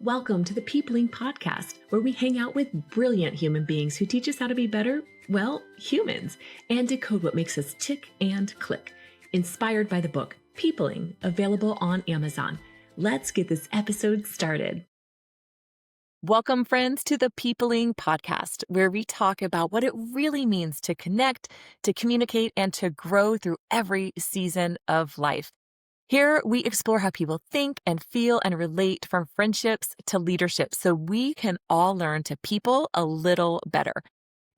Welcome to the Peopling Podcast, where we hang out with brilliant human beings who teach us how to be better, well, humans, and decode what makes us tick and click. Inspired by the book Peopling, available on Amazon. Let's get this episode started. Welcome, friends, to the Peopling Podcast, where we talk about what it really means to connect, to communicate, and to grow through every season of life. Here, we explore how people think and feel and relate, from friendships to leadership, so we can all learn to people a little better.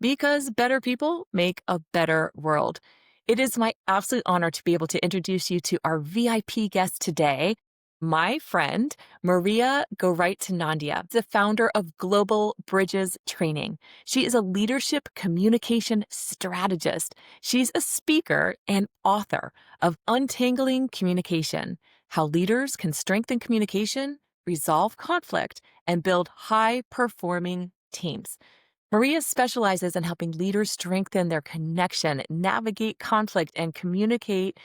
Because better people make a better world. It is my absolute honor to be able to introduce you to our VIP guest today, my friend, Maria Garaitonandia, the founder of Global Bridges Training. She is a leadership communication strategist. She's a speaker and author of Untangling Communication: How Leaders Can Strengthen Communication, Resolve Conflict, and Build High-Performing Teams. Maria specializes in helping leaders strengthen their connection, navigate conflict, and communicate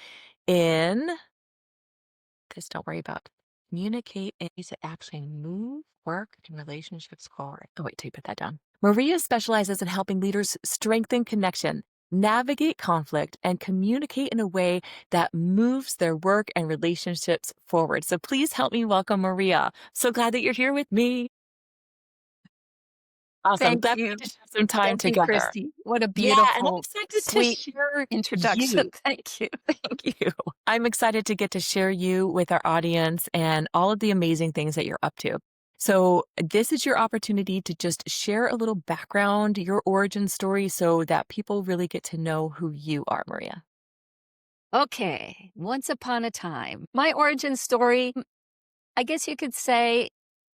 in... Just don't worry about communicate and use it actually move work and relationships forward. Oh, wait till you put that down. Maria specializes in helping leaders strengthen connection, navigate conflict, and communicate in a way that moves their work and relationships forward. So please help me welcome Maria. So glad that you're here with me. Awesome. Thank you. Let's have some time Thank you, together. Kristi. What a Yeah, and I'm beautiful, excited sweet to share introduction. you. Thank you. Thank you. I'm excited to get to share you with our audience and all of the amazing things that you're up to. So this is your opportunity to just share a little background, your origin story, so that people really get to know who you are, Maria. Okay, once upon a time, my origin story, I guess you could say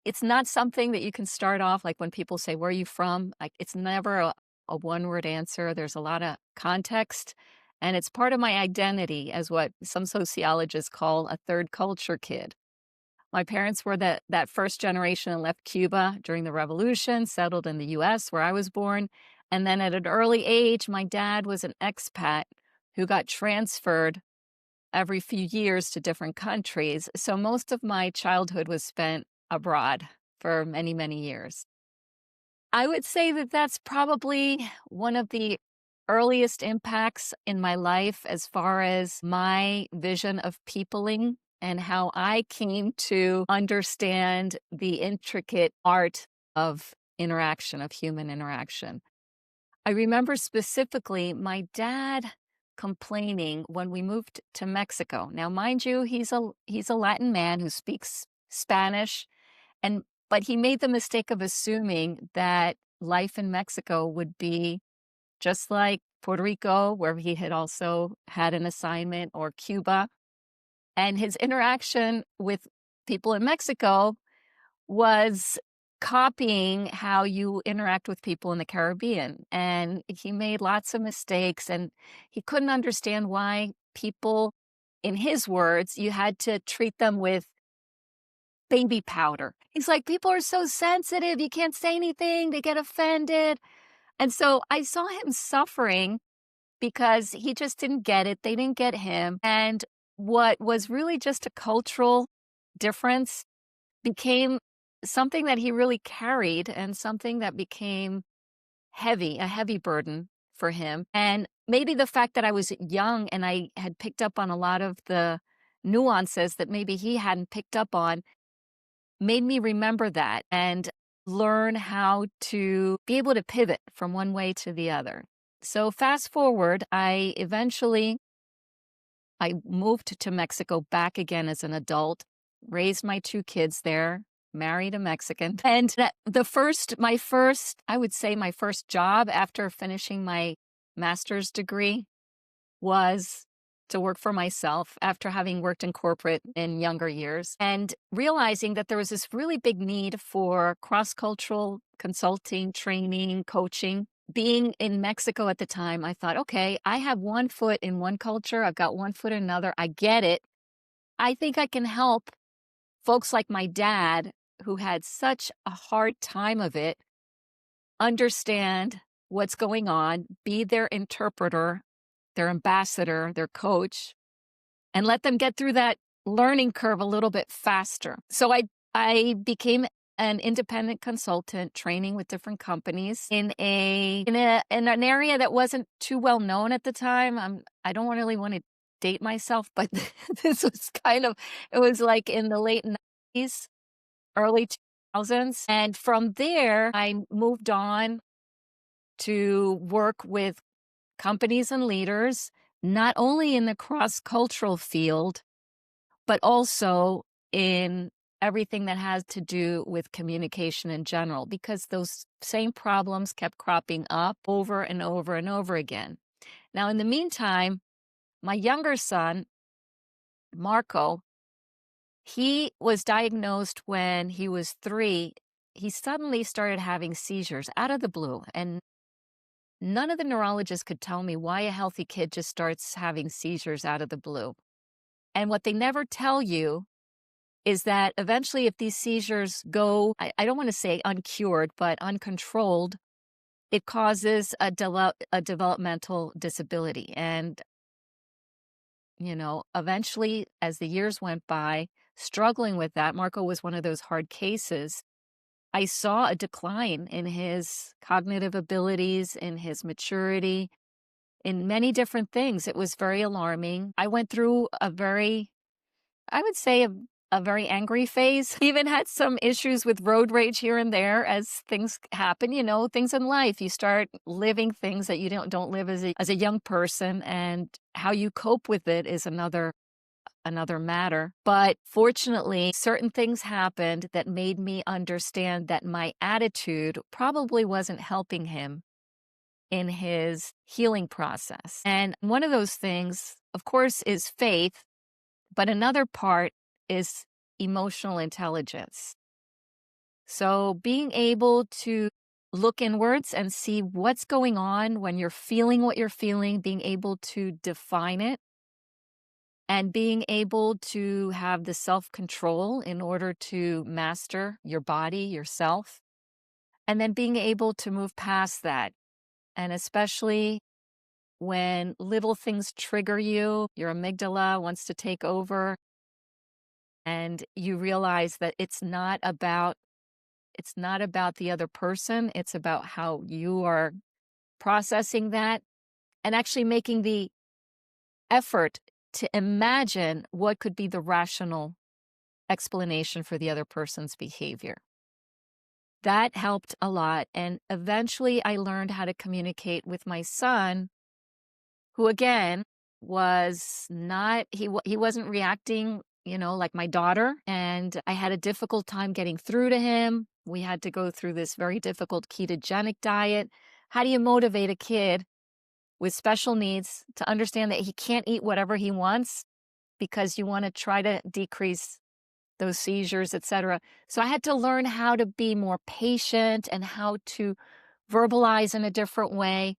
it's not something that you can start off like when people say, "Where are you from?" Like, it's never a one-word answer. There's a lot of context, and it's part of my identity as what some sociologists call a third culture kid. My parents were that first generation that left Cuba during the revolution, settled in the US where I was born. And then at an early age, my dad was an expat who got transferred every few years to different countries. So most of my childhood was spent abroad for many, many years. I would say that that's probably one of the earliest impacts in my life as far as my vision of peopling and how I came to understand the intricate art of interaction, of human interaction. I remember specifically my dad complaining when we moved to Mexico. Now, mind you, he's a Latin man who speaks Spanish, but he made the mistake of assuming that life in Mexico would be just like Puerto Rico, where he had also had an assignment, or Cuba. And his interaction with people in Mexico was copying how you interact with people in the Caribbean. And he made lots of mistakes, and he couldn't understand why people, in his words, you had to treat them with baby powder. He's like, people are so sensitive. You can't say anything. They get offended. And so I saw him suffering because he just didn't get it. They didn't get him. And what was really just a cultural difference became something that he really carried, and something that became heavy, a heavy burden for him. And maybe the fact that I was young and I had picked up on a lot of the nuances that maybe he hadn't picked up on made me remember that and learn how to be able to pivot from one way to the other. So fast forward, I moved to Mexico back again as an adult, raised my two kids there, married a Mexican. And I would say my first job after finishing my master's degree was to work for myself after having worked in corporate in younger years, and realizing that there was this really big need for cross-cultural consulting, training, coaching. Being in Mexico at the time, I thought, okay, I have one foot in one culture. I've got one foot in another. I get it. I think I can help folks like my dad, who had such a hard time of it, understand what's going on, be their interpreter, their ambassador, their coach, and let them get through that learning curve a little bit faster. So I became an independent consultant training with different companies in an area that wasn't too well known at the time. I don't really want to date myself, but this was it was like in the late 90s, early 2000s. And from there, I moved on to work with companies and leaders, not only in the cross-cultural field, but also in everything that has to do with communication in general, because those same problems kept cropping up over and over and over again. Now, in the meantime, my younger son, Marco, he was diagnosed when he was 3. He suddenly started having seizures out of the blue, and none of the neurologists could tell me why a healthy kid just starts having seizures out of the blue. And what they never tell you is that eventually, if these seizures go, I don't want to say uncured, but uncontrolled, it causes a developmental disability. And, eventually, as the years went by, struggling with that, Marco was one of those hard cases. I saw a decline in his cognitive abilities, in his maturity, in many different things. It was very alarming. I went through I would say a very angry phase. Even had some issues with road rage here and there as things happen, things in life. You start living things that you don't live as a young person, and how you cope with it is another matter. But fortunately, certain things happened that made me understand that my attitude probably wasn't helping him in his healing process. And one of those things, of course, is faith, but another part is emotional intelligence. So being able to look inwards and see what's going on when you're feeling what you're feeling, being able to define it, and being able to have the self-control in order to master your body, yourself, and then being able to move past that. And especially when little things trigger you, your amygdala wants to take over, and you realize that it's not about the other person, it's about how you are processing that, and actually making the effort to imagine what could be the rational explanation for the other person's behavior. That helped a lot. And eventually I learned how to communicate with my son, who again was not, he wasn't reacting, like my daughter. And I had a difficult time getting through to him. We had to go through this very difficult ketogenic diet. How do you motivate a kid with special needs to understand that he can't eat whatever he wants because you want to try to decrease those seizures, etc. So I had to learn how to be more patient and how to verbalize in a different way.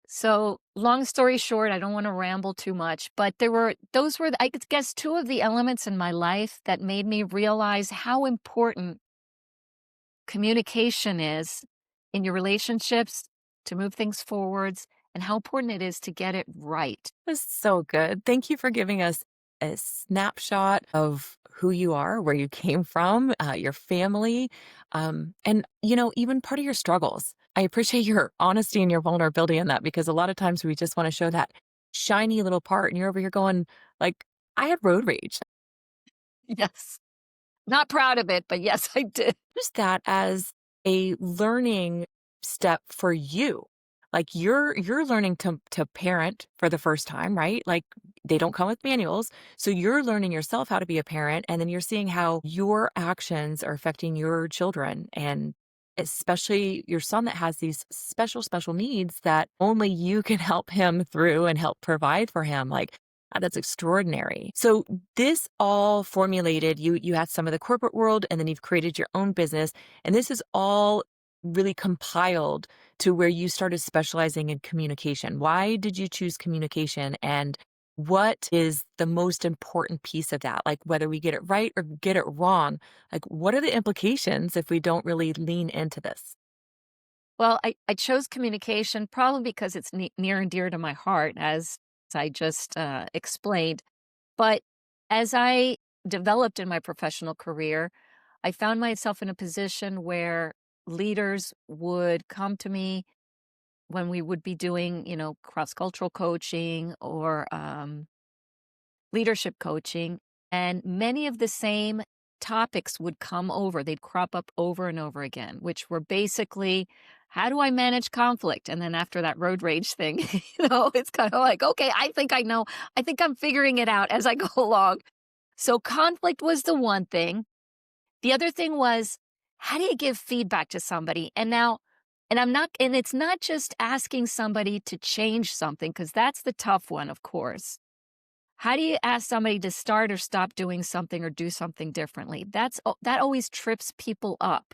So long story short, I don't want to ramble too much, but those were, I guess, two of the elements in my life that made me realize how important communication is in your relationships to move things forwards, and how important it is to get it right. Was so good. Thank you for giving us a snapshot of who you are, where you came from, your family, and even part of your struggles. I appreciate your honesty and your vulnerability in that, because a lot of times we just want to show that shiny little part, and you're over here going like, "I had road rage." Yes. Not proud of it, but yes, I did. Use that as a learning step for you. Like you're learning to parent for the first time, right? Like they don't come with manuals. So you're learning yourself how to be a parent, and then you're seeing how your actions are affecting your children, and especially your son that has these special needs that only you can help him through and help provide for him. Like that's extraordinary. So this all formulated, you had some of the corporate world, and then you've created your own business, and this is all really compiled to where you started specializing in communication. Why did you choose communication, and what is the most important piece of that? Like whether we get it right or get it wrong, like what are the implications if we don't really lean into this? Well, I chose communication probably because it's near and dear to my heart, as I just explained. But as I developed in my professional career, I found myself in a position where leaders would come to me when we would be doing, cross-cultural coaching or leadership coaching, and many of the same topics would come over. They'd crop up over and over again, which were basically, how do I manage conflict? And then after that road rage thing, it's kind of like, okay, I think I know. I think I'm figuring it out as I go along. So conflict was the one thing. The other thing was, how do you give feedback to somebody? And it's not just asking somebody to change something, because that's the tough one, of course. How do you ask somebody to start or stop doing something or do something differently? That always trips people up,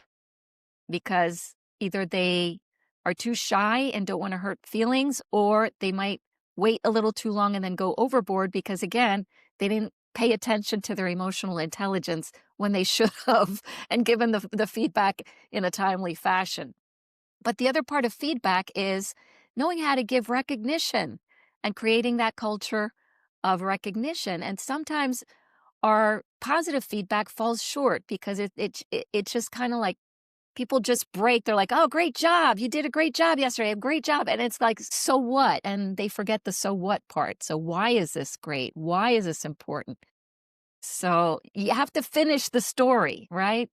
because either they are too shy and don't want to hurt feelings, or they might wait a little too long and then go overboard because, again, they didn't pay attention to their emotional intelligence when they should have and given the feedback in a timely fashion. But the other part of feedback is knowing how to give recognition and creating that culture of recognition. And sometimes our positive feedback falls short because it's just kind of like people just break. They're like, oh, great job. You did a great job yesterday. A great job. And it's like, so what? And they forget the so what part. So why is this great? Why is this important? So you have to finish the story, right?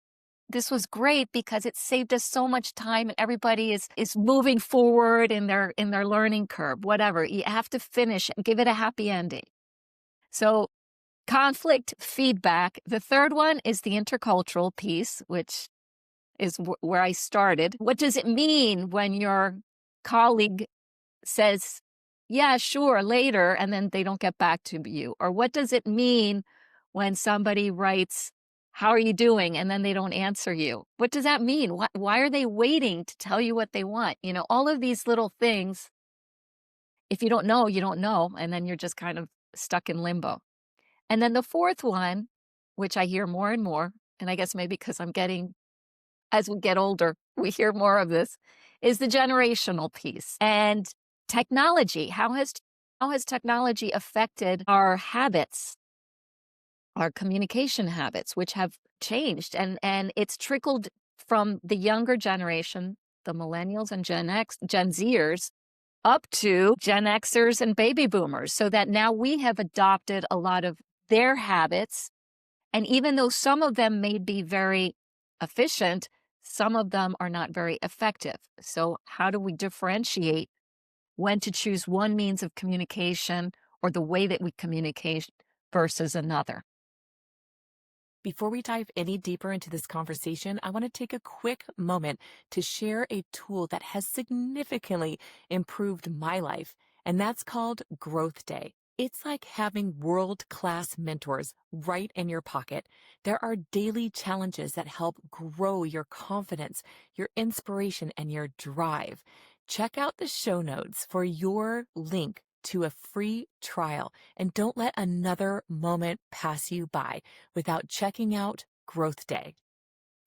This was great because it saved us so much time, and everybody is moving forward in their learning curve, whatever. You have to finish and give it a happy ending. So conflict, feedback. The third one is the intercultural piece, which is where I started. What does it mean when your colleague says, yeah, sure, later, and then they don't get back to you? Or what does it mean when somebody writes, how are you doing? And then they don't answer you? What does that mean? Why are they waiting to tell you what they want? All of these little things, if you don't know, you don't know. And then you're just kind of stuck in limbo. And then the fourth one, which I hear more and more, and I guess maybe because as we get older, we hear more of this, is the generational piece. And technology. How has technology affected our habits, our communication habits, which have changed? And it's trickled from the younger generation, the millennials and Gen Zers, up to Gen Xers and baby boomers, so that now we have adopted a lot of their habits. And even though some of them may be very efficient, some of them are not very effective. So how do we differentiate when to choose one means of communication or the way that we communicate versus another? Before we dive any deeper into this conversation, I want to take a quick moment to share a tool that has significantly improved my life, and that's called Growth Day. It's like having world-class mentors right in your pocket. There are daily challenges that help grow your confidence, your inspiration, and your drive. Check out the show notes for your link to a free trial, and don't let another moment pass you by without checking out Growth Day.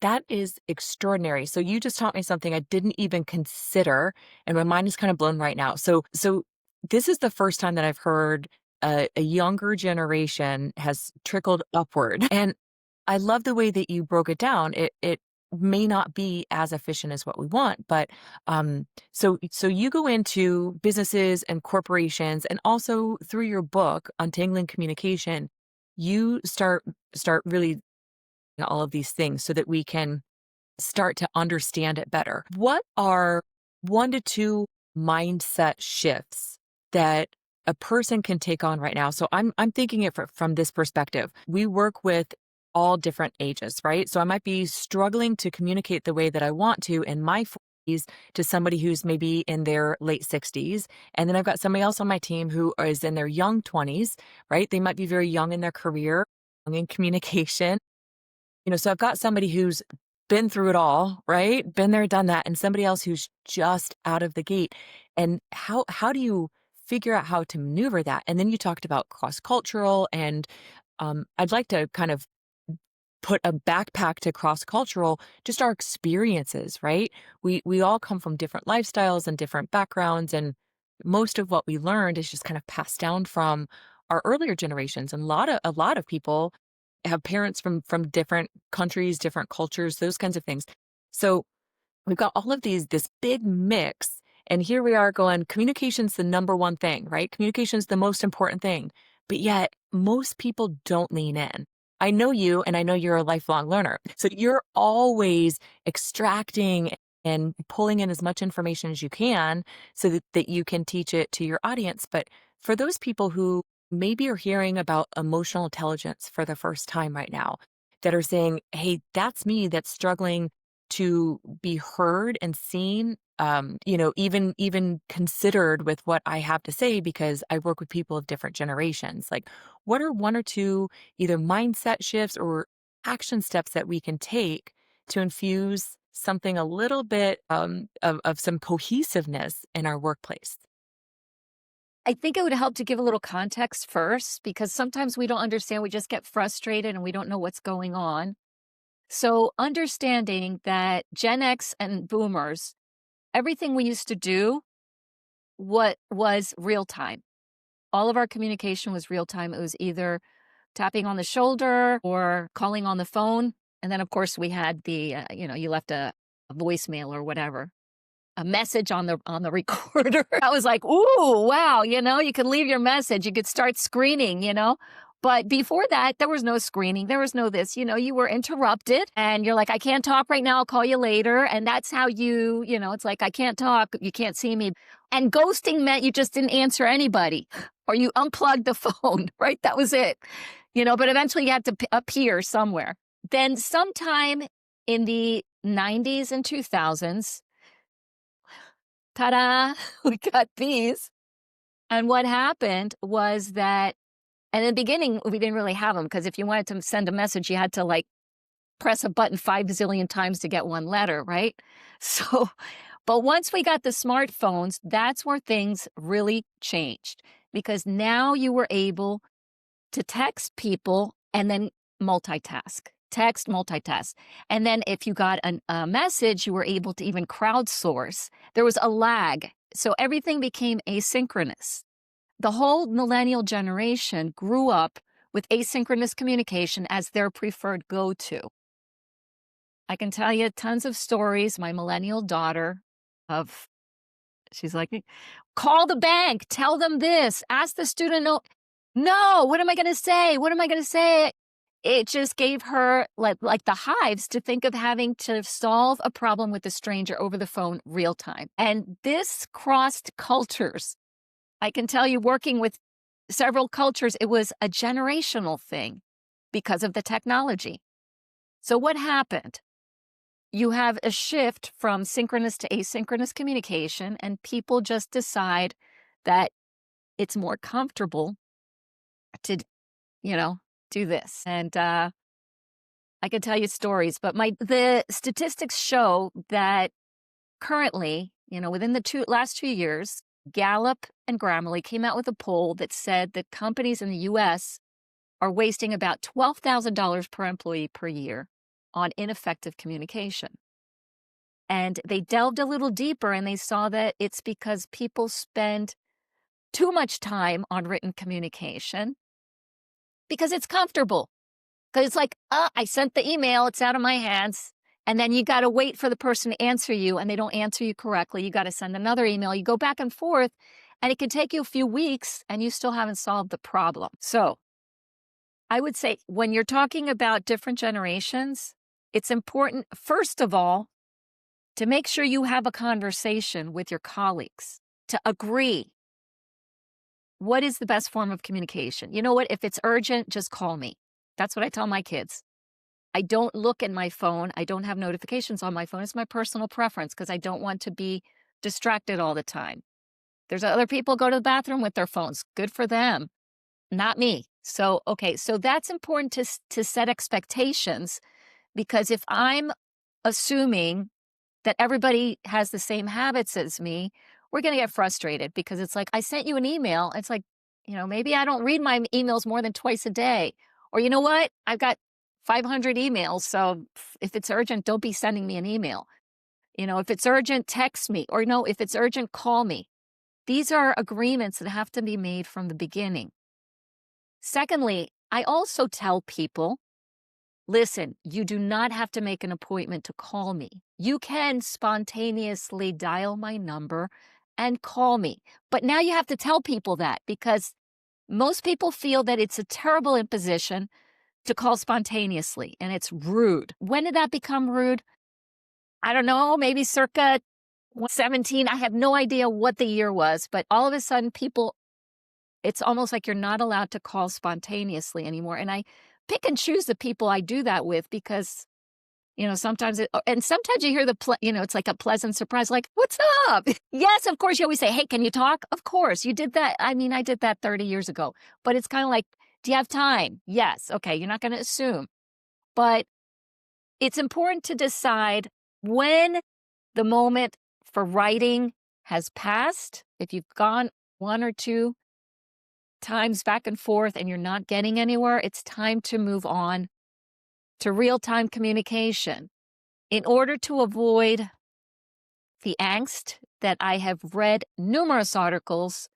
That is extraordinary. So you just taught me something I didn't even consider, and my mind is kind of blown right now. So this is the first time that I've heard a younger generation has trickled upward. And I love the way that you broke it down. It may not be as efficient as what we want, but so you go into businesses and corporations, and also through your book, Untangling Communication, you start really all of these things so that we can start to understand it better. What are 1 to 2 mindset shifts that a person can take on right now? So I'm thinking it from this perspective. We work with all different ages, right? So I might be struggling to communicate the way that I want to in my 40s to somebody who's maybe in their late 60s. And then I've got somebody else on my team who is in their young 20s, right? They might be very young in their career, young in communication. So I've got somebody who's been through it all, right? Been there, done that, and somebody else who's just out of the gate. And how do you figure out how to maneuver that? And then you talked about cross-cultural, and I'd like to kind of put a backpack to cross-cultural, just our experiences, right? We all come from different lifestyles and different backgrounds, and most of what we learned is just kind of passed down from our earlier generations. And a lot of people have parents from different countries, different cultures, those kinds of things. So we've got all of this big mix. And here we are going, communication's the number one thing, right? Communication's the most important thing. But yet most people don't lean in. I know you, and I know you're a lifelong learner. So you're always extracting and pulling in as much information as you can so that you can teach it to your audience. But for those people who maybe are hearing about emotional intelligence for the first time right now, that are saying, hey, that's me that's struggling to be heard and seen, even considered with what I have to say because I work with people of different generations. Like, what are one or two either mindset shifts or action steps that we can take to infuse something a little bit of some cohesiveness in our workplace? I think it would help to give a little context first because sometimes we don't understand. We just get frustrated and we don't know what's going on. So, understanding that Gen X and boomers, everything we used to do what was real time. All of our communication was real time. It was either tapping on the shoulder or calling on the phone. And then, of course, we had you left a voicemail or whatever, a message on the recorder. I was like, ooh, wow, you could leave your message. You could start screening. But before that, there was no screening. There was no this, you were interrupted and you're like, I can't talk right now. I'll call you later. And that's how it's like, I can't talk. You can't see me. And ghosting meant you just didn't answer anybody or you unplugged the phone, right? That was it, but eventually you had to appear somewhere. Then sometime in the 90s and 2000s, ta-da, we got these. And what happened was that, and in the beginning, we didn't really have them because if you wanted to send a message, you had to like press a button 5 zillion times to get one letter, right? So, but once we got the smartphones, that's where things really changed because now you were able to text people and then multitask. Text, multitask. And then if you got a message, you were able to even crowdsource. There was a lag. So everything became asynchronous. The whole millennial generation grew up with asynchronous communication as their preferred go-to. I can tell you tons of stories. My millennial daughter she's like, call the bank, tell them this, ask the student, no, what am I going to say? What am I going to say? It just gave her like the hives to think of having to solve a problem with a stranger over the phone real time. And this crossed cultures. I can tell you, working with several cultures, it was a generational thing because of the technology. So what happened? You have a shift from synchronous to asynchronous communication, and people just decide that it's more comfortable to, do this. And I can tell you stories, but the statistics show that currently, within the last 2 years, Gallup and Grammarly came out with a poll that said that companies in the U.S. are wasting about $12,000 per employee per year on ineffective communication. And they delved a little deeper and they saw that it's because people spend too much time on written communication because it's comfortable. Because it's like, I sent the email, it's out of my hands. And then you got to wait for the person to answer you and they don't answer you correctly. You got to send another email. You go back and forth and it can take you a few weeks and you still haven't solved the problem. So I would say when you're talking about different generations, it's important, first of all, to make sure you have a conversation with your colleagues to agree. What is the best form of communication? You know what? If it's urgent, just call me. That's what I tell my kids. I don't look at my phone. I don't have notifications on my phone. It's my personal preference because I don't want to be distracted all the time. There's other people go to the bathroom with their phones. Good for them, not me. So that's important to set expectations because if I'm assuming that everybody has the same habits as me, we're going to get frustrated because it's like, I sent you an email. It's like, maybe I don't read my emails more than twice a day. Or you know what? I've got 500 emails. So if it's urgent, don't be sending me an email. If it's urgent, text me. Or no, if it's urgent, call me. These are agreements that have to be made from the beginning. Secondly, I also tell people Listen, you do not have to make an appointment to call me. You can spontaneously dial my number and call me. But now you have to tell people that, because most people feel that it's a terrible imposition to call spontaneously, and it's rude. When did that become rude? I don't know, maybe circa 17. I have no idea what the year was, but all of a sudden it's almost like you're not allowed to call spontaneously anymore. And I pick and choose the people I do that with, because, sometimes sometimes you hear it's like a pleasant surprise, like, what's up? Yes, of course. You always say, hey, can you talk? Of course. You did that. I mean, I did that 30 years ago, but it's kind of like, do you have time? Yes. Okay. You're not going to assume, but it's important to decide when the moment for writing has passed. If you've gone one or two times back and forth and you're not getting anywhere, it's time to move on to real-time communication. In order to avoid the angst that I have read numerous articles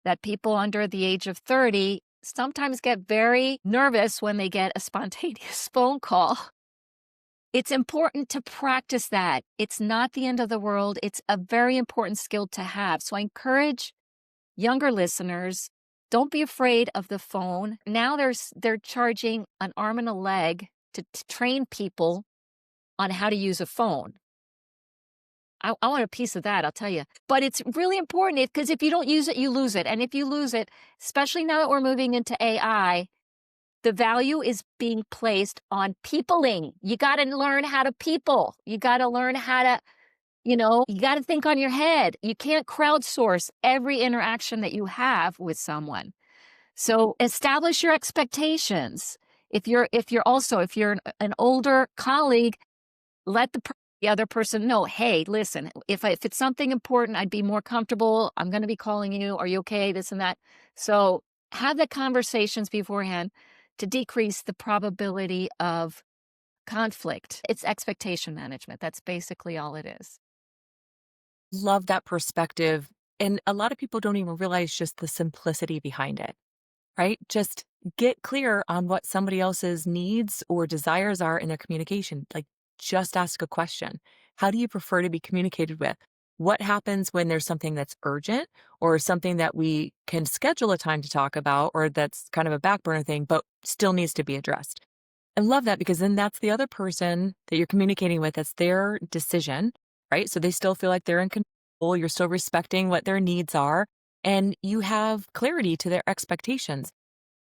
that people under the age of 30 sometimes get very nervous when they get a spontaneous phone call. It's important to practice that. It's not the end of the world. It's a very important skill to have. So I encourage younger listeners, don't be afraid of the phone. Now they're charging an arm and a leg to train people on how to use a phone. I want a piece of that, I'll tell you. But it's really important, because if you don't use it, you lose it. And if you lose it, especially now that we're moving into AI, the value is being placed on peopling. You got to learn how to people. You got to learn how to, you got to think on your head. You can't crowdsource every interaction that you have with someone. So establish your expectations. If you're an older colleague, let the other person know, hey, listen, if it's something important, I'd be more comfortable. I'm going to be calling you. Are you okay? This and that. So have the conversations beforehand to decrease the probability of conflict. It's expectation management. That's basically all it is. Love that perspective. And a lot of people don't even realize just the simplicity behind it, right? Just get clear on what somebody else's needs or desires are in their communication. Like, just ask a question. How do you prefer to be communicated with? What happens when there's something that's urgent or something that we can schedule a time to talk about, or that's kind of a back burner thing, but still needs to be addressed? I love that, because then that's the other person that you're communicating with. That's their decision, right? So they still feel like they're in control. You're still respecting what their needs are, and you have clarity to their expectations.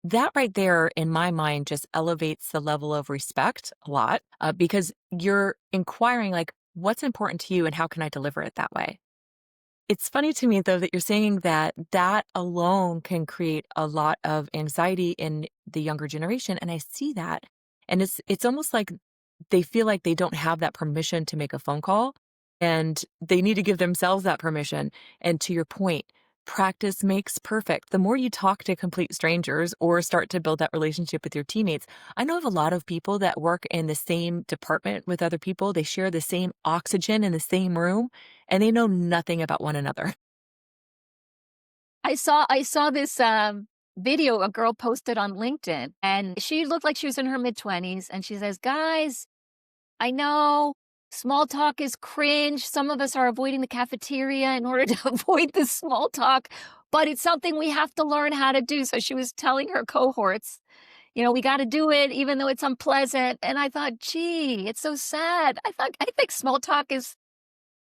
That right there, in my mind, just elevates the level of respect a lot, because you're inquiring, like, what's important to you and how can I deliver it that way? It's funny to me, though, that you're saying that alone can create a lot of anxiety in the younger generation. And I see that. And it's almost like they feel like they don't have that permission to make a phone call, and they need to give themselves that permission. And to your point, practice makes perfect. The more you talk to complete strangers or start to build that relationship with your teammates. I know of a lot of people that work in the same department with other people. They share the same oxygen in the same room, and they know nothing about one another. I saw this video a girl posted on LinkedIn, and she looked like she was in her mid-20s, and she says, guys, I know small talk is cringe. Some of us are avoiding the cafeteria in order to avoid the small talk, but it's something we have to learn how to do. So she was telling her cohorts, we got to do it even though it's unpleasant. And I thought, gee, it's so sad. I think small talk is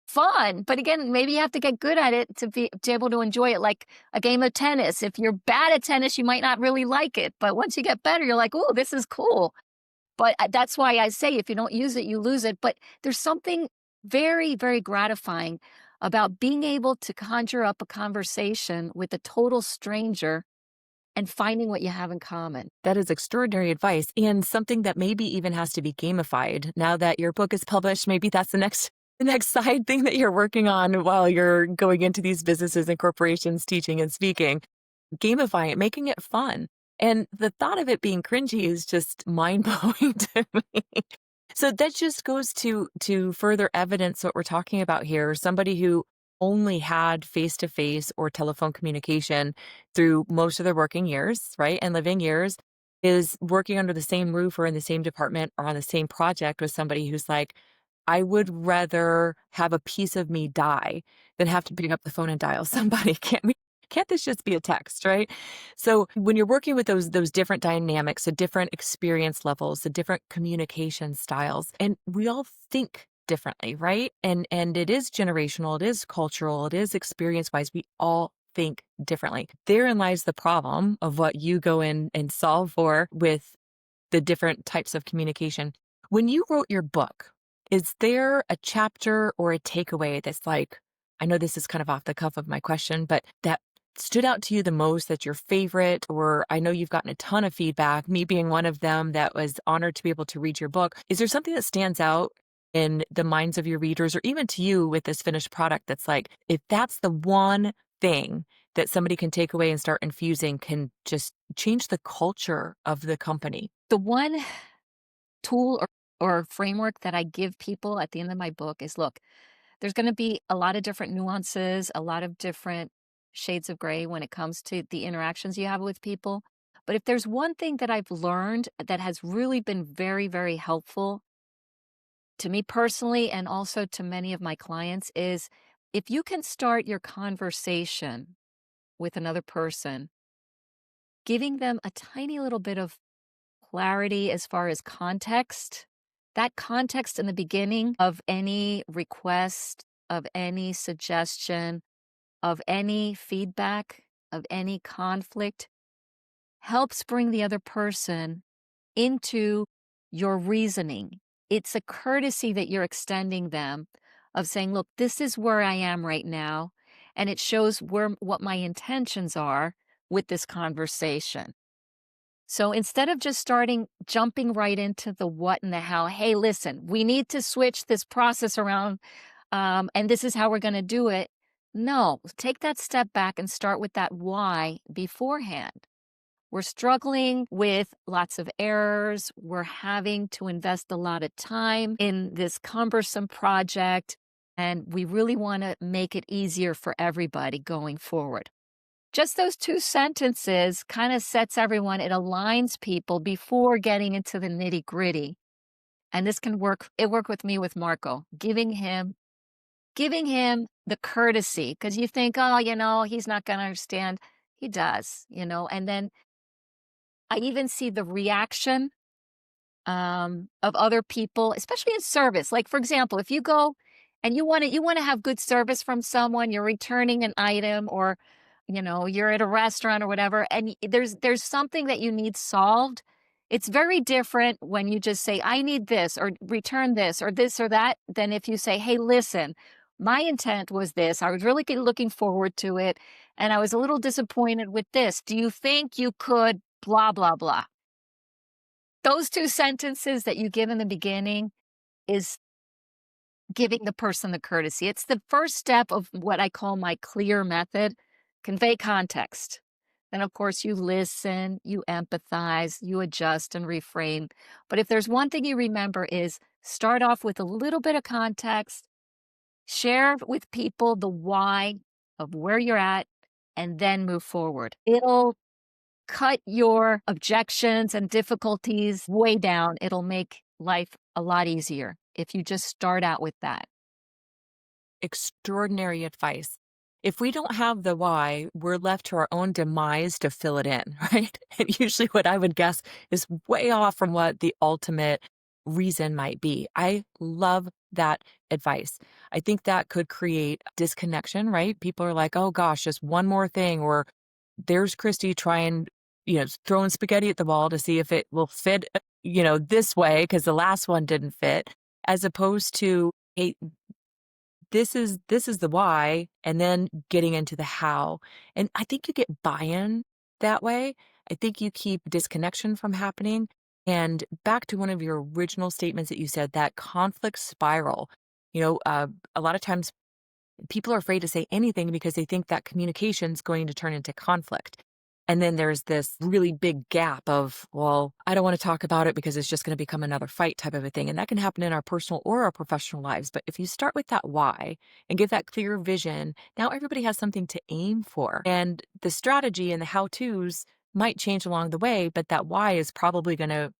fun, but again, maybe you have to get good at it to be able to enjoy it, like a game of tennis. If you're bad at tennis, you might not really like it, but once you get better, you're like, oh, this is cool. But that's why I say, if you don't use it, you lose it. But there's something very, very gratifying about being able to conjure up a conversation with a total stranger and finding what you have in common. That is extraordinary advice, and something that maybe even has to be gamified. Now that your book is published, maybe that's the next side thing that you're working on while you're going into these businesses and corporations, teaching and speaking. Gamifying it, making it fun. And the thought of it being cringy is just mind-blowing to me. So that just goes to further evidence what we're talking about here. Somebody who only had face-to-face or telephone communication through most of their working years, right, and living years. is working under the same roof or in the same department or on the same project with somebody who's like, I would rather have a piece of me die than have to pick up the phone and dial somebody. Can't this just be a text, right? So when you're working with those different dynamics, the different experience levels, the different communication styles, and we all think differently, right? And it is generational, it is cultural, it is experience-wise. We all think differently. Therein lies the problem of what you go in and solve for with the different types of communication. When you wrote your book, is there a chapter or a takeaway that's like, I know this is kind of off the cuff of my question, but that stood out to you the most, that's your favorite? Or I know you've gotten a ton of feedback, me being one of them that was honored to be able to read your book. Is there something that stands out in the minds of your readers or even to you with this finished product that's like, if that's the one thing that somebody can take away and start infusing, can just change the culture of the company? The one tool or framework that I give people at the end of my book is, look, there's going to be a lot of different nuances, a lot of different shades of gray when it comes to the interactions you have with people. But if there's one thing that I've learned that has really been very, very helpful to me personally and also to many of my clients is if you can start your conversation with another person, giving them a tiny little bit of clarity as far as context, that context in the beginning of any request, of any suggestion, of any feedback, of any conflict, helps bring the other person into your reasoning. It's a courtesy that you're extending them of saying, look, this is where I am right now. And it shows what my intentions are with this conversation. So instead of just jumping right into the what and the how, hey, listen, we need to switch this process around, and this is how we're going to do it. No, take that step back and start with that why beforehand. We're struggling with lots of errors. We're having to invest a lot of time in this cumbersome project, and we really want to make it easier for everybody going forward. Just those two sentences kind of sets everyone, it aligns people before getting into the nitty gritty. And this can work. It worked with me with Marco, giving him the courtesy, because you think, oh, he's not going to understand. He does, and then I even see the reaction of other people, especially in service. Like, for example, if you go and you want to have good service from someone, you're returning an item, or you're at a restaurant or whatever, and there's something that you need solved. It's very different when you just say, I need this, or return this, or this or that, than if you say, hey, listen, my intent was this. I was really looking forward to it, and I was a little disappointed with this. Do you think you could blah, blah, blah? Those two sentences that you give in the beginning is giving the person the courtesy. It's the first step of what I call my clear method. Convey context. Then, of course, you listen, you empathize, you adjust and reframe. But if there's one thing you remember is start off with a little bit of context, share with people the why of where you're at, and then move forward. It'll cut your objections and difficulties way down. It'll make life a lot easier if you just start out with that. Extraordinary advice. If we don't have the why, we're left to our own demise to fill it in, right? And usually what I would guess is way off from what the ultimate reason might be. I love that advice. I think that could create disconnection, right? People are like, oh gosh, just one more thing, or there's Kristi trying, throwing spaghetti at the wall to see if it will fit, this way because the last one didn't fit, as opposed to, hey, this is the why, and then getting into the how. And I think you get buy-in that way. I think you keep disconnection from happening. And back to one of your original statements that you said, that conflict spiral. A lot of times people are afraid to say anything because they think that communication is going to turn into conflict. And then there's this really big gap of, well, I don't want to talk about it because it's just going to become another fight type of a thing. And that can happen in our personal or our professional lives. But if you start with that why and give that clear vision, now everybody has something to aim for. And the strategy and the how-tos might change along the way, but that why is probably going to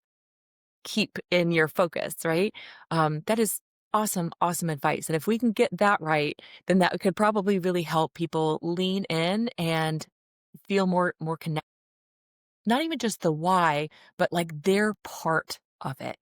keep in your focus, right? That is awesome, awesome advice. And if we can get that right, then that could probably really help people lean in and feel more connected. Not even just the why, but like their part of it.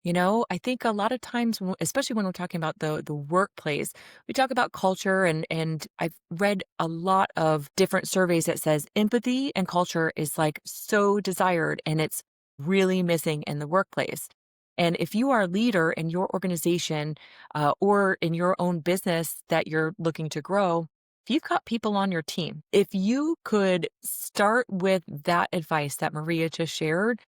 I think a lot of times, especially when we're talking about the workplace, we talk about culture, and I've read a lot of different surveys that says empathy and culture is like so desired, and it's really missing in the workplace. And if you are a leader in your organization or in your own business that you're looking to grow, if you've got people on your team, if you could start with that advice that Maria just shared,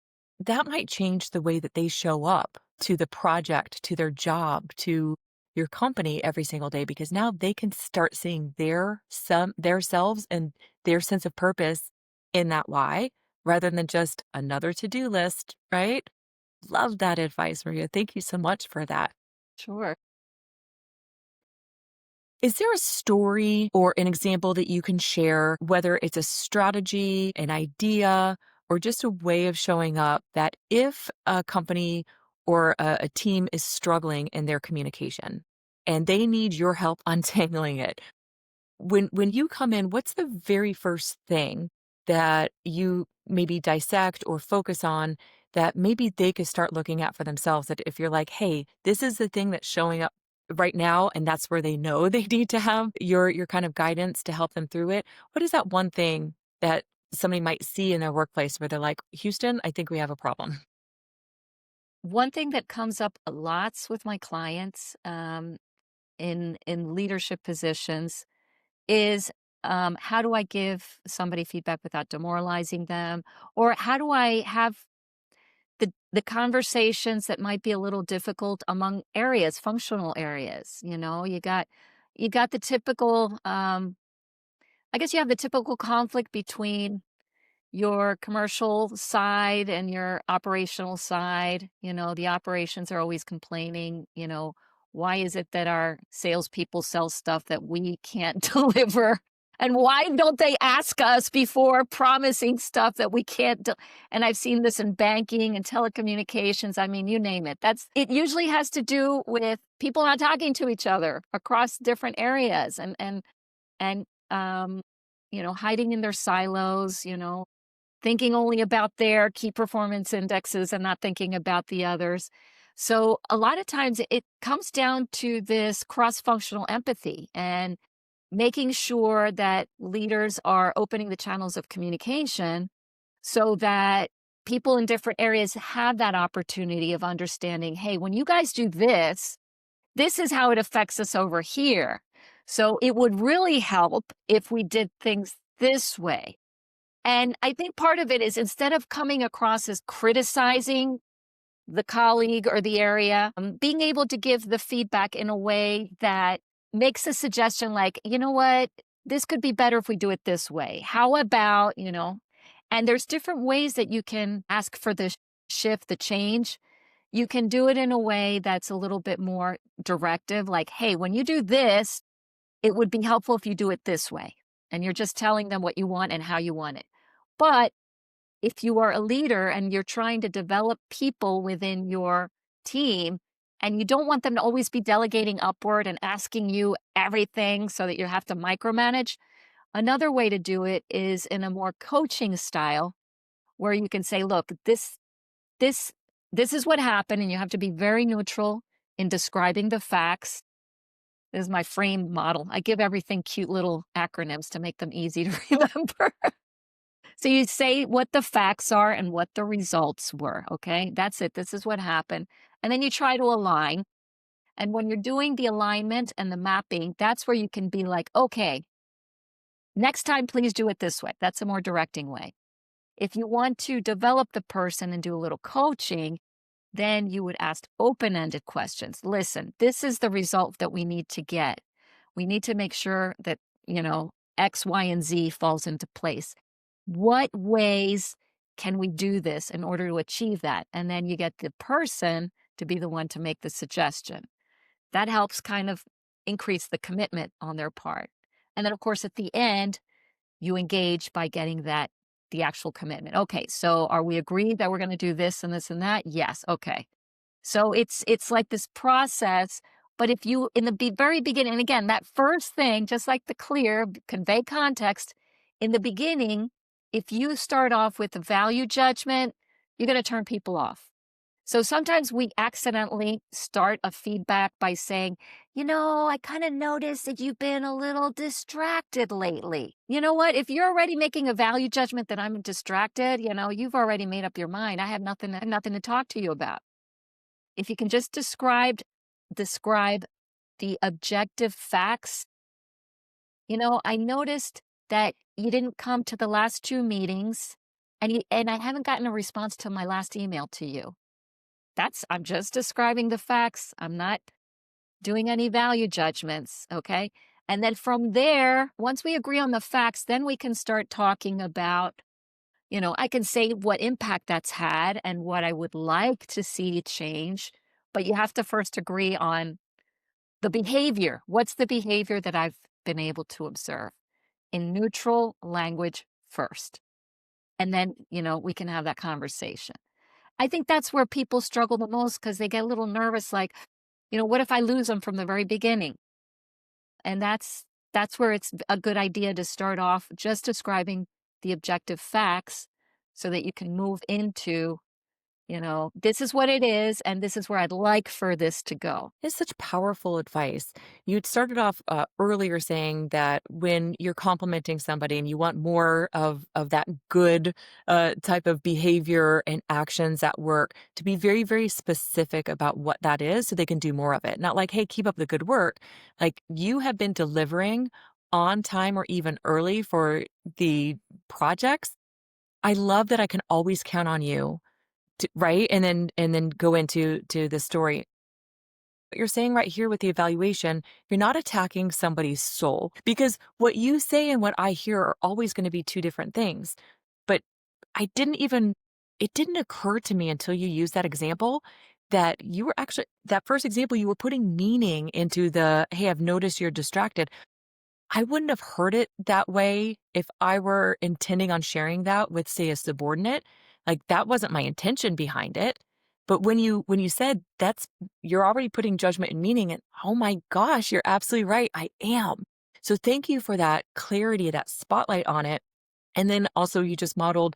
that might change the way that they show up to the project, to their job, to your company every single day, because now they can start seeing their selves and their sense of purpose in that why, rather than just another to-do list, right? Love that advice, Maria. Thank you so much for that. Sure. Is there a story or an example that you can share, whether it's a strategy, an idea, or just a way of showing up that if a company or a team is struggling in their communication and they need your help untangling it, when you come in, what's the very first thing that you maybe dissect or focus on that maybe they could start looking at for themselves? That if you're like, hey, this is the thing that's showing up right now, and that's where they know they need to have your kind of guidance to help them through it. What is that one thing that somebody might see in their workplace where they're like, Houston, I think we have a problem? One thing that comes up lots with my clients in leadership positions is how do I give somebody feedback without demoralizing them? Or how do I have the conversations that might be a little difficult among areas, functional areas? You got the typical I guess you have the typical conflict between your commercial side and your operational side. The operations are always complaining, why is it that our salespeople sell stuff that we can't deliver? And why don't they ask us before promising stuff that we can't do? And I've seen this in banking and telecommunications. I mean, you name it. It usually has to do with people not talking to each other across different areas and hiding in their silos, thinking only about their key performance indexes and not thinking about the others. So a lot of times it comes down to this cross-functional empathy and making sure that leaders are opening the channels of communication so that people in different areas have that opportunity of understanding, hey, when you guys do this, this is how it affects us over here. So it would really help if we did things this way. And I think part of it is instead of coming across as criticizing the colleague or the area, being able to give the feedback in a way that makes a suggestion like, you know what, this could be better if we do it this way. How about, and there's different ways that you can ask for the shift, the change. You can do it in a way that's a little bit more directive, like, hey, when you do this, it would be helpful if you do it this way. And you're just telling them what you want and how you want it. But if you are a leader and you're trying to develop people within your team and you don't want them to always be delegating upward and asking you everything so that you have to micromanage, another way to do it is in a more coaching style where you can say, look, this this is what happened, and you have to be very neutral in describing the facts. This is my frame model. I give everything cute little acronyms to make them easy to remember. So you say what the facts are and what the results were, okay? That's it. This is what happened. And then you try to align. And when you're doing the alignment and the mapping, that's where you can be like, okay, next time, please do it this way. That's a more directing way. If you want to develop the person and do a little coaching, then you would ask open-ended questions. Listen, this is the result that we need to get. We need to make sure that, X, Y, and Z falls into place. What ways can we do this in order to achieve that? And then you get the person to be the one to make the suggestion. That helps kind of increase the commitment on their part. And then, of course, at the end, you engage by getting the actual commitment. Okay, so are we agreed that we're going to do this and this and that? Yes. Okay. So it's like this process. But if you in the very beginning, and again, that first thing, just like the clear, convey context in the beginning, if you start off with a value judgment, you're going to turn people off. So sometimes we accidentally start a feedback by saying, I kind of noticed that you've been a little distracted lately. You know what? If you're already making a value judgment that I'm distracted, you've already made up your mind. I have nothing to talk to you about. If you can just describe the objective facts, I noticed that you didn't come to the last 2 meetings and I haven't gotten a response to my last email to you. I'm just describing the facts. I'm not doing any value judgments. Okay. And then from there, once we agree on the facts, then we can start talking about, I can say what impact that's had and what I would like to see change. But you have to first agree on the behavior. What's the behavior that I've been able to observe in neutral language first? And then, we can have that conversation. I think that's where people struggle the most because they get a little nervous, like, what if I lose them from the very beginning? And that's where it's a good idea to start off just describing the objective facts so that you can move into, this is what it is, and this is where I'd like for this to go. It's such powerful advice. You'd started off earlier saying that when you're complimenting somebody and you want more of that good type of behavior and actions at work, to be very, very specific about what that is so they can do more of it. Not like, hey, keep up the good work. Like you have been delivering on time or even early for the projects. I love that I can always count on you. Right. And then go into the story. What you're saying right here with the evaluation, you're not attacking somebody's soul because what you say and what I hear are always going to be two different things. But it didn't occur to me until you used that example that you were actually, that first example, you were putting meaning into hey, I've noticed you're distracted. I wouldn't have heard it that way if I were intending on sharing that with, say, a subordinate. Like that wasn't my intention behind it. But when you said you're already putting judgment and meaning and oh my gosh, you're absolutely right. I am. So thank you for that clarity, that spotlight on it. And then also you just modeled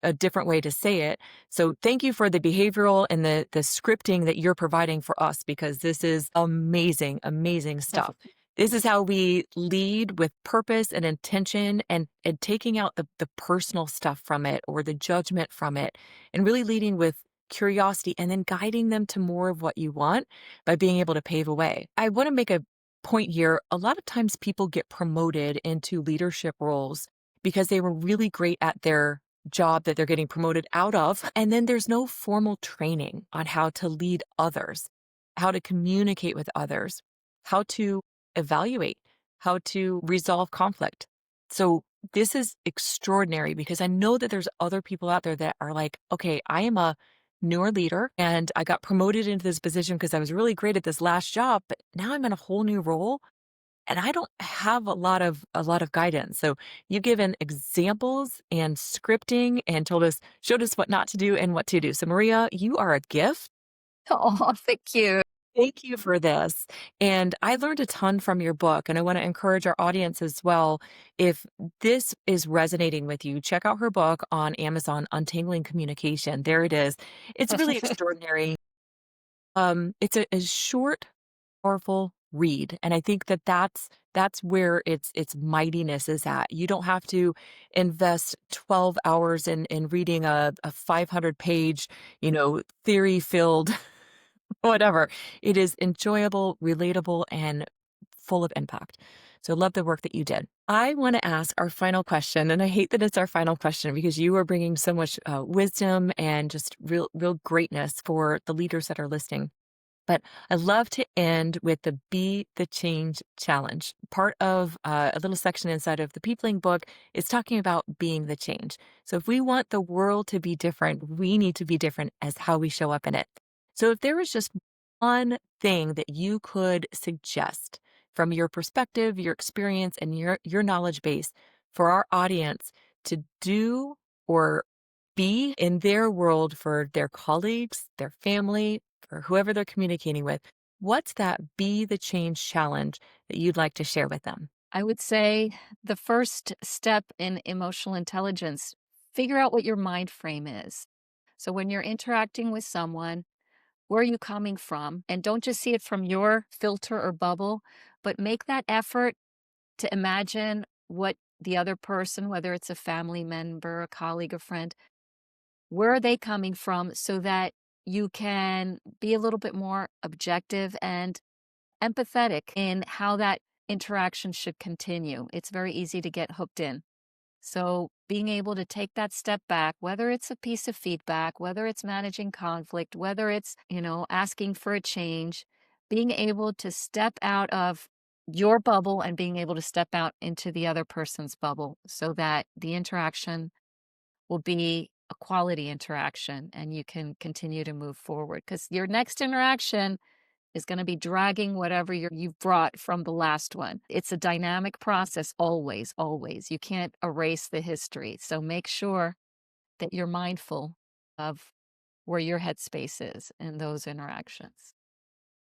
a different way to say it. So thank you for the behavioral and the scripting that you're providing for us because this is amazing, amazing stuff. This is how we lead with purpose and intention and taking out the personal stuff from it or the judgment from it and really leading with curiosity and then guiding them to more of what you want by being able to pave a way. I want to make a point here. A lot of times people get promoted into leadership roles because they were really great at their job that they're getting promoted out of. And then there's no formal training on how to lead others, how to communicate with others, how to evaluate, how to resolve conflict. So this is extraordinary because I know that there's other people out there that are like, okay, I am a newer leader and I got promoted into this position because I was really great at this last job, but now I'm in a whole new role and I don't have a lot of guidance. So you've given examples and scripting and showed us what not to do and what to do. So Maria, you are a gift. Oh, thank you. Thank you for this. And I learned a ton from your book, and I want to encourage our audience as well. If this is resonating with you, check out her book on Amazon, Untangling Communication. There it is. It's really extraordinary. It's a short, powerful read. And I think that that's where its mightiness is at. You don't have to invest 12 hours in reading a 500-page, theory-filled whatever. It is enjoyable, relatable, and full of impact. So love the work that you did. I want to ask our final question, and I hate that it's our final question because you are bringing so much wisdom and just real greatness for the leaders that are listening. But I love to end with the Be the Change Challenge. Part of a little section inside of the Peopling book is talking about being the change. So if we want the world to be different, we need to be different as how we show up in it. So if there was just one thing that you could suggest from your perspective, your experience, and your knowledge base for our audience to do or be in their world for their colleagues, their family, or whoever they're communicating with, what's that be the change challenge that you'd like to share with them? I would say the first step in emotional intelligence, figure out what your mind frame is. So when you're interacting with someone, where are you coming from? And don't just see it from your filter or bubble, but make that effort to imagine what the other person, whether it's a family member, a colleague, a friend, where are they coming from so that you can be a little bit more objective and empathetic in how that interaction should continue. It's very easy to get hooked in. So being able to take that step back, whether it's a piece of feedback, whether it's managing conflict, whether it's, asking for a change, being able to step out of your bubble and being able to step out into the other person's bubble so that the interaction will be a quality interaction and you can continue to move forward. Because your next interaction is going to be dragging whatever you've brought from the last one. It's a dynamic process, always, always. You can't erase the history. So make sure that you're mindful of where your headspace is in those interactions.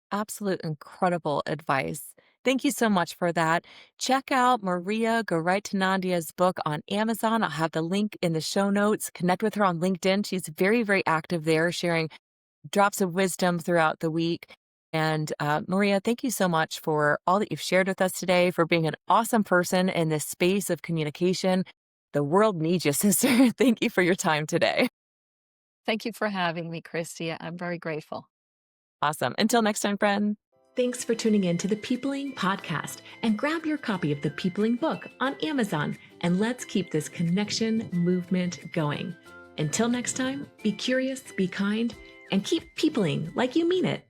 Absolute incredible advice. Thank you so much for that. Check out Maria Garaitonandia's book on Amazon. I'll have the link in the show notes. Connect with her on LinkedIn. She's very, very active there, sharing drops of wisdom throughout the week. And Maria, thank you so much for all that you've shared with us today, for being an awesome person in this space of communication. The world needs you, sister. Thank you for your time today. Thank you for having me, Kristi. I'm very grateful. Awesome. Until next time, friend. Thanks for tuning in to the Peopling Podcast, and grab your copy of the Peopling book on Amazon, and let's keep this connection movement going. Until next time, be curious, be kind, and keep peopling like you mean it.